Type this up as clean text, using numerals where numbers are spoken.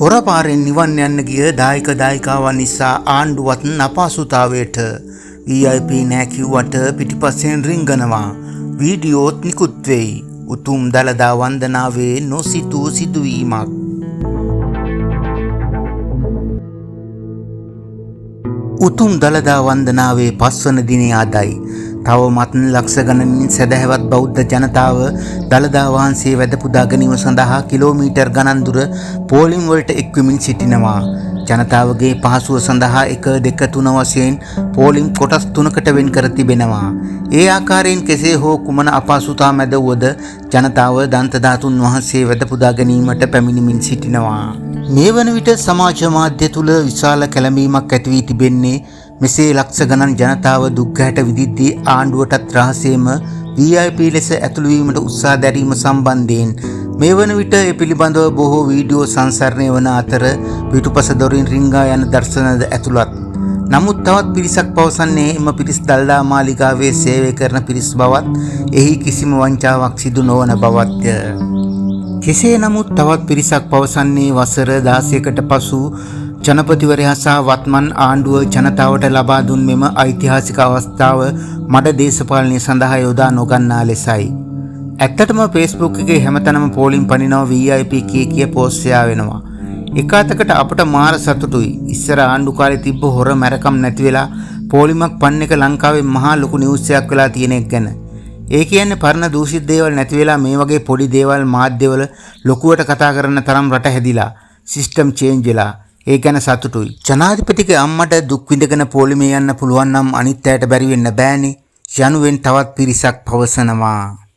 හොරපාරෙන් නිවන් යන්න ගිය දායක දායිකාවන් නිසා ආණ්ඩුවත් අපහසුතාවයට VIP නෑ කිව්වට පිටිපස්සෙන් රිංගනවා. වීඩියෝත් නිකුත් වෙයි. උතුම් දළදා වන්දනාවේ නොසිතූ සිදුවීමක්. උතුම් දළදා වන්දනාවේ 5 වන දිනය අදයි. තවමත් ලක්ෂ ගණනින් සදහැවත් බෞද්ධ ජනතාව දළදා වහන්සේ වැඳ පුදා ගැනීම සඳහා කිලෝමීටර් ගණන් දුර පෝලිම් වලට එක්වෙමින් සිටිනවා. ජනතාවගේ පහසුව සඳහා 1, 2, 3 වශයෙන් පෝලිම් කොටස් 3කට වෙන් කර තිබෙනවා. ඒ ආකාරයෙන් කෙසේ හෝ කුමන අපහසුතා මැද වුවද ජනතාව දන්ත ධාතුන් වහන්සේ වැඳ පුදා ගැනීමට පැමිණෙමින් සිටිනවා. මේ වන විට සමාජ මාධ්‍ය තුල විශාල කැළඹීමක් ඇති වී තිබෙන්නේ මෙසේ ලක්ෂ ගණන් ජනතාව දුක් ගැට විඳිද්දී ආණ්ඩුවටත් රහසේම VIP ලෙස ඇතුළු වීමට උත්සාහ දැරීම සම්බන්ධයෙන් මේ වන විට ඒ පිළිබඳව බොහෝ වීඩියෝ සංසරණය වන අතර පිටුපස දොරින් රිංගා යන දර්ශනද ඇතුළත්. නමුත් තවත් පිරිසක් පවසන්නේ එම පිරිස් දළදා මාලිගාවේ සේවය කරන පිරිස් බවත් එහි කිසිම වංචාවක් සිදු නොවන බවත්ය. කෙසේ නමුත් තවත් පිරිසක් පවසන්නේ වසර 16කට පසු ජනපතිවරයා සහ වත්මන් ආණ්ඩුව ජනතාවට ලබා දුන් මෙම ඓතිහාසික අවස්ථාව මඩ දේශපාලනය සඳහා යොදා නොගන්නා ලෙසයි. ඇත්තටම Facebook එකේ හැමතැනම පෝලිම් පනිනවා VIP කිය පෝස්ට් වෙනවා. එක අතකට අපට මාර සතුටුයි. ඉස්සර ආණ්ඩු කාලේ තිබ්බ හොර මැරකම් නැති වෙලා පෝලිමක් පන්න එක ලංකාවේ මහා ලොකු නිවුස් එකක් වෙලා තියෙන එක ගැන. ඒ කියන්නේ පරණ දූෂිත දේවල් නැති වෙලා මේ වගේ පොඩි දේවල් මාධ්‍යවල ලොකුවට කතා කරන තරම් රට හැදිලා සිස්ටම් චේන්ජ් වෙලා ඒ ගැන සතුටුයි. ජනාධිපතිගේ අම්මට දුක් විඳගෙන පොලිමේ යන්න පුළුවන් නම් අනිත් අයට බැරි වෙන්න බෑනේ යනුවෙන් තවත් පිරිසක් පවසනවා.